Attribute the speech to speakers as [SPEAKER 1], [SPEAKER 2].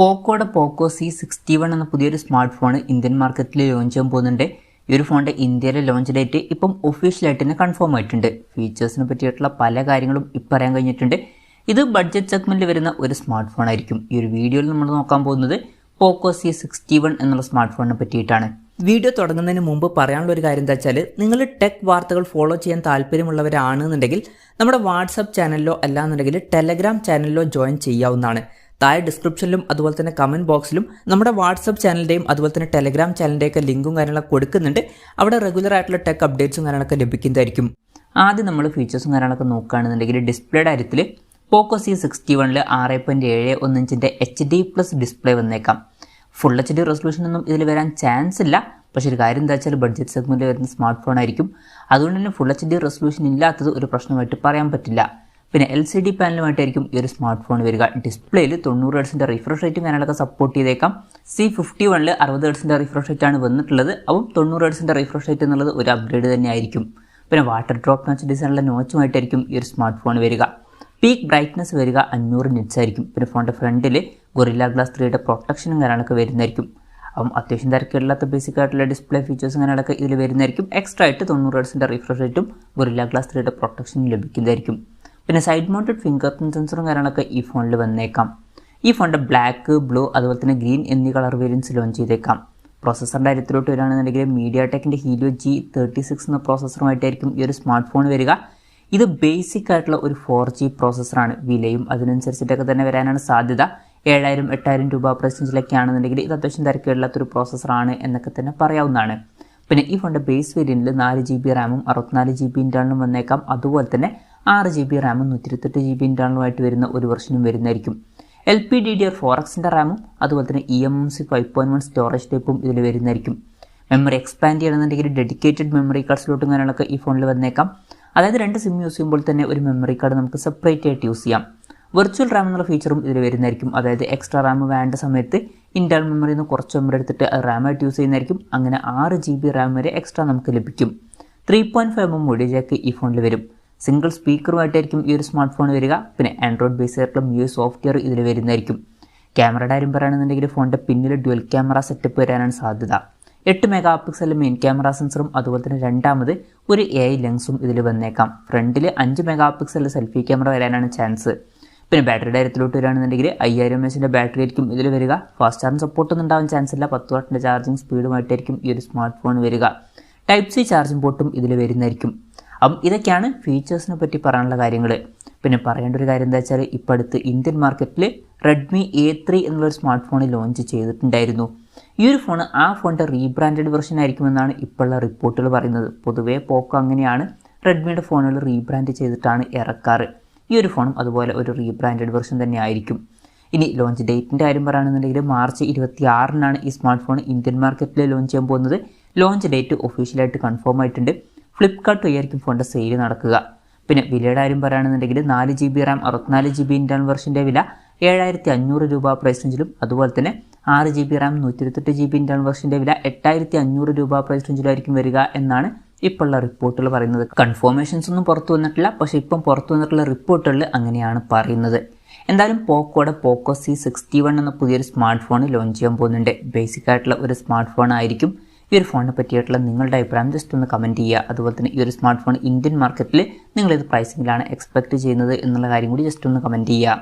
[SPEAKER 1] പോക്കോയുടെ പോക്കോ C61 എന്ന പുതിയൊരു smart phone Indian മാർക്കറ്റിൽ ലോഞ്ച് ചെയ്യാൻ പോകുന്നുണ്ട്. ഈ ഒരു ഫോണിൻ്റെ ഇന്ത്യയിലെ ലോഞ്ച് ഡേറ്റ് ഇപ്പം ഒഫീഷ്യലായിട്ട് തന്നെ കൺഫേം ആയിട്ടുണ്ട്. ഫീച്ചേഴ്സിനെ പറ്റിയിട്ടുള്ള പല കാര്യങ്ങളും ഇപ്പം അറിയാൻ കഴിഞ്ഞിട്ടുണ്ട്. ഇത് ബഡ്ജറ്റ് സെഗ്മെൻറ്റിൽ വരുന്ന ഒരു സ്മാർട്ട് ഫോൺ ആയിരിക്കും. ഈ ഒരു വീഡിയോയിൽ നമ്മൾ നോക്കാൻ പോകുന്നത് പോക്കോ C61 എന്നുള്ള സ്മാർട്ട് ഫോണിനെ പറ്റിയിട്ടാണ്. വീഡിയോ തുടങ്ങുന്നതിന് മുമ്പ് പറയാനുള്ള ഒരു കാര്യം എന്താ വെച്ചാൽ, നിങ്ങൾ ടെക് വാർത്തകൾ ഫോളോ ചെയ്യാൻ താല്പര്യമുള്ളവരാണെന്നുണ്ടെങ്കിൽ നമ്മുടെ വാട്സപ്പ് ചാനലിലോ അല്ലാന്നുണ്ടെങ്കിൽ ടെലഗ്രാം ചാനലിലോ ജോയിൻ ചെയ്യാവുന്നതാണ്. താഴെ ഡിസ്ക്രിപ്ഷനിലും അതുപോലെ തന്നെ കമൻറ്റ് ബോക്സിലും നമ്മുടെ വാട്സപ്പ് ചാനലിൻ്റെയും അതുപോലെ തന്നെ ടെലഗ്രാം ചാനലിൻ്റെയൊക്കെ ലിങ്കും കാര്യങ്ങളൊക്കെ കൊടുക്കുന്നുണ്ട്. അവിടെ റെഗുലർ ആയിട്ടുള്ള ടെക് അപ്ഡേറ്റ്സും കാര്യങ്ങളൊക്കെ ലഭിക്കുന്നതായിരിക്കും. ആദ്യം നമ്മൾ ഫീച്ചേഴ്സും കാര്യങ്ങളൊക്കെ നോക്കുകയാണെന്നുണ്ടെങ്കിൽ ഡിസ്പ്ലേയുടെ കാര്യത്തിൽ പോക്കോ C61 6.71 ഇഞ്ചിൻ്റെ HD+ ഡിസ്പ്ലേ വന്നേക്കാം. ഫുൾ HD റെസൊല്യൂഷൻ ഒന്നും ഇതിൽ വരാൻ ചാൻസ് ഇല്ല. പക്ഷേ ഒരു കാര്യം എന്താ വെച്ചാൽ ബഡ്ജറ്റ് സെഗ്മെൻറ്റിൽ വരുന്ന സ്മാർട്ട് ഫോൺ ആയിരിക്കും. അതുകൊണ്ട് തന്നെ ഫുൾ HD റെസൊല്യൂഷൻ ഇല്ലാത്തത് ഒരു പ്രശ്നമായിട്ട് പറയാൻ പറ്റില്ല. പിന്നെ LCD പാനലുമായിട്ടായിരിക്കും ഈ ഒരു സ്മാർട്ട് ഫോൺ വരിക. ഡിസ്പ്ലേയിൽ 90 Hz റിഫ്രഷ് റേറ്റും കാര്യങ്ങളൊക്കെ സപ്പോർട്ട് ചെയ്തേക്കാം. C51 60 Hz റിഫ്രഷ് റേറ്റ് ആണ് വന്നിട്ടുള്ളത്. അപ്പം 90 Hz റിഫ്രഷ് റേറ്റ് എന്നുള്ളത് ഒരു അപ്ഗ്രേഡ് തന്നെ ആയിരിക്കും. പിന്നെ വാട്ടർ ഡ്രോപ്പ് നോച്ച് ഡിസൈനുള്ള നോച്ചുമായിട്ടായിരിക്കും ഈ ഒരു സ്മാർട്ട് ഫോൺ വരിക. പീക്ക് ബ്രൈറ്റ്നസ് വരിക 500 nits ആയിരിക്കും. പിന്നെ ഫോണിൻ്റെ ഫ്രണ്ടിൽ ഗൊറില്ല ഗ്ലാസ് 3യുടെ പ്രൊട്ടക്ഷനും കാര്യങ്ങളൊക്കെ വരുന്നതായിരിക്കും. അപ്പം അത്യാവശ്യം തിരക്കില്ലാത്ത ബേസിക് ആയിട്ടുള്ള ഡിസ്പ്ലേ ഫീച്ചേഴ്സും കാര്യങ്ങളൊക്കെ ഇതിൽ വരുന്നതായിരിക്കും. എക്സ്ട്രാ ആയിട്ട് 90 Hz റിഫ്രഷ് റേറ്റും ഗൊറില്ല ഗ്ലാസ് 3യുടെ പ്രൊട്ടക്ഷനും ലഭിക്കുന്നതായിരിക്കും. പിന്നെ സൈഡ് മൗണ്ടഡ് ഫിംഗർ പ്രിന്റ് സെൻസറും കാര്യങ്ങളൊക്കെ ഈ ഫോണിൽ വന്നേക്കാം. ഈ ഫോണിൻ്റെ ബ്ലാക്ക്, ബ്ലൂ അതുപോലെ തന്നെ ഗ്രീൻ എന്നീ കളർ വേരിയൻസ് ലോഞ്ച് ചെയ്തേക്കാം. പ്രോസസ്സറിൻ്റെ കാര്യത്തിലോട്ട് വരികയാണെന്നുണ്ടെങ്കിൽ MediaTekൻ്റെ Helio G36 എന്ന പ്രോസസ്സറുമായിട്ടായിരിക്കും ഈ ഒരു സ്മാർട്ട് ഫോൺ വരിക. ഇത് ബേസിക് ആയിട്ടുള്ള ഒരു 4G പ്രോസസ്സറാണ്. വിലയും അതിനനുസരിച്ചിട്ടൊക്കെ തന്നെ വരാനാണ് സാധ്യത. 7000-8000 രൂപ പ്രൈസ് റേഞ്ചിലൊക്കെ ആണെന്നുണ്ടെങ്കിൽ ഇത് അത്യാവശ്യം തിരക്കില്ലാത്തൊരു പ്രോസസ്സറാണ് എന്നൊക്കെ തന്നെ പറയാവുന്നതാണ്. പിന്നെ ഈ ഫോണിൻ്റെ ബേസ് വേരിയൻറ്റിൽ 4GB റാമും 64GB ഇൻറ്റേർണലും വന്നേക്കാം. അതുപോലെ തന്നെ 6GB റാമും 128GB ഇൻറ്റേർണലുമായിട്ട് വരുന്ന ഒരു വെർഷനും വരുന്നതായിരിക്കും. LPDDR4Xൻ്റെ റാമും അതുപോലെ തന്നെ eMMC 5.1 സ്റ്റോറേജ് ടൈപ്പും ഇതിൽ വരുന്നതായിരിക്കും. മെമ്മറി എക്സ്പാൻഡ് ചെയ്യണമെന്നുണ്ടെങ്കിൽ ഡെഡിക്കേറ്റഡ് മെമ്മറി കാർഡ് സ്ലോട്ടും കാര്യങ്ങളൊക്കെ ഈ ഫോണിൽ വന്നേക്കാം. അതായത് 2 സിം യൂസ് ചെയ്യുമ്പോൾ തന്നെ ഒരു മെമ്മറി കാർഡ് നമുക്ക് സെപ്പറേറ്റ് ആയിട്ട് യൂസ് ചെയ്യാം. വെർച്വൽ റാം എന്നുള്ള ഫീച്ചറും ഇതിൽ വരുന്നതായിരിക്കും. അതായത് എക്സ്ട്രാ റാം വേണ്ട സമയത്ത് ഇൻറ്റേർണൽ മെമ്മറിയിൽ നിന്ന് കുറച്ച് മെമ്മറി എടുത്തിട്ട് അത് റാമായിട്ട് യൂസ് ചെയ്യുന്നതായിരിക്കും. അങ്ങനെ 6GB റാം വരെ എക്സ്ട്രാ നമുക്ക് ലഭിക്കും. 3.5mm ഓഡിയോ ജാക്ക് ഈ ഫോണിൽ വരും. സിംഗിൾ സ്പീക്കറുമായിട്ടായിരിക്കും ഈ ഒരു സ്മാർട്ട് ഫോൺ വരിക. പിന്നെ ആൻഡ്രോയിഡ് ബേസ് ആയിട്ടുള്ള MIUI സോഫ്റ്റ്വെയർ ഇതിൽ വരുന്നതായിരിക്കും. ക്യാമറയുടെ കാര്യം പറയുകയാണെന്നുണ്ടെങ്കിൽ ഫോണിൻ്റെ പിന്നിൽ ഡ്യുവൽ ക്യാമറ സെറ്റപ്പ് വരാനാണ് സാധ്യത. 8 MP മെയിൻ ക്യാമറ സെൻസറും അതുപോലെ തന്നെ രണ്ടാമത് ഒരു AI ലെൻസും ഇതിൽ വന്നേക്കാം. ഫ്രണ്ടിൽ 5 MP സെൽഫി ക്യാമറ വരാനാണ് ചാൻസ്. പിന്നെ ബാറ്ററിയുടെ കാര്യത്തിലോട്ട് വരികയാണെന്നുണ്ടെങ്കിൽ 5000 mAh ബാറ്ററി ആയിരിക്കും ഇതിൽ വരിക. ഫാസ്റ്റ് ചാർജിങ് സപ്പോർട്ടൊന്നും ഉണ്ടാവാൻ ചാൻസ് ഇല്ല. 10 വാട്ടിൻ്റെ ചാർജിങ് സ്പീഡുമായിട്ടായിരിക്കും ഈ ഒരു സ്മാർട്ട് ഫോൺ വരിക. Type-C ചാർജിങ് പോർട്ടും ഇതിൽ വരുന്നതായിരിക്കും. അപ്പം ഇതൊക്കെയാണ് ഫീച്ചേഴ്സിനെ പറ്റി പറയാനുള്ള കാര്യങ്ങൾ. പിന്നെ പറയേണ്ട ഒരു കാര്യം എന്താ വെച്ചാൽ, ഇപ്പോൾ അടുത്ത് ഇന്ത്യൻ മാർക്കറ്റിൽ Redmi A3 എന്നുള്ളൊരു സ്മാർട്ട് ഫോൺ ലോഞ്ച് ചെയ്തിട്ടുണ്ടായിരുന്നു. ഈ ഒരു ഫോൺ ആ ഫോണിൻ്റെ റീബ്രാൻഡഡ് വെർഷൻ ആയിരിക്കുമെന്നാണ് ഇപ്പോഴുള്ള റിപ്പോർട്ടുകൾ പറയുന്നത്. പൊതുവേ പോക്കോ അങ്ങനെയാണ്, റെഡ്മിയുടെ ഫോണുകൾ റീബ്രാൻഡ് ചെയ്തിട്ടാണ് ഇറക്കാറ്. ഈ ഒരു ഫോണും അതുപോലെ ഒരു റീബ്രാൻഡഡ് വെർഷൻ തന്നെ ആയിരിക്കും. ഇനി ലോഞ്ച് ഡേറ്റിൻ്റെ കാര്യം പറയുകയാണെന്നുണ്ടെങ്കിൽ മാർച്ച് 26-നാണ് ഈ സ്മാർട്ട് ഫോൺ ഇന്ത്യൻ മാർക്കറ്റിൽ ലോഞ്ച് ചെയ്യാൻ പോകുന്നത്. ലോഞ്ച് ഡേറ്റ് ഒഫീഷ്യലായിട്ട് കൺഫേം ആയിട്ടുണ്ട്. ഫ്ലിപ്കാർട്ട് വഴിയായിരിക്കും ഫോണിൻ്റെ സെയിൽ നടക്കുക. പിന്നെ വിലയുടെ കാര്യം പറയുകയാണെന്നുണ്ടെങ്കിൽ 4GB റാം 64GB ഇൻറ്റേർണൽ വെർഷൻ്റെ വില 7500 രൂപ പ്രൈസ് റേഞ്ചിലും അതുപോലെ തന്നെ 6GB റാം 128GB ഇൻറ്റേർണൽ വെർഷൻ്റെ വില 8500 രൂപ പ്രൈസ് റേഞ്ചിലായിരിക്കും വരിക എന്നാണ് ഇപ്പോഴുള്ള റിപ്പോർട്ടുകൾ പറയുന്നത്. കൺഫർമേഷൻസ് ഒന്നും പുറത്തു വന്നിട്ടില്ല. പക്ഷേ ഇപ്പം പുറത്തു വന്നിട്ടുള്ള റിപ്പോർട്ടുകളിൽ അങ്ങനെയാണ് പറയുന്നത്. എന്തായാലും പോക്കോയുടെ പോക്കോ C61 എന്ന പുതിയൊരു സ്മാർട്ട് ഫോൺ ലോഞ്ച് ചെയ്യാൻ പോകുന്നുണ്ട്. ബേസിക് ആയിട്ടുള്ള ഒരു സ്മാർട്ട് ഫോൺ ആയിരിക്കും. ഈ ഒരു ഫോണിനെ പറ്റിയിട്ടുള്ള നിങ്ങളുടെ അഭിപ്രായം ജസ്റ്റ് ഒന്ന് കമൻറ്റ് ചെയ്യുക. അതുപോലെ തന്നെ ഈ ഒരു സ്മാർട്ട് ഫോൺ ഇന്ത്യൻ മാർക്കറ്റിൽ നിങ്ങളിത് പ്രൈസിങ്ങിലാണ് എക്സ്പെക്റ്റ് ചെയ്യുന്നത് എന്നുള്ള കാര്യം കൂടി ജസ്റ്റ് ഒന്ന് കമൻറ്റ് ചെയ്യുക.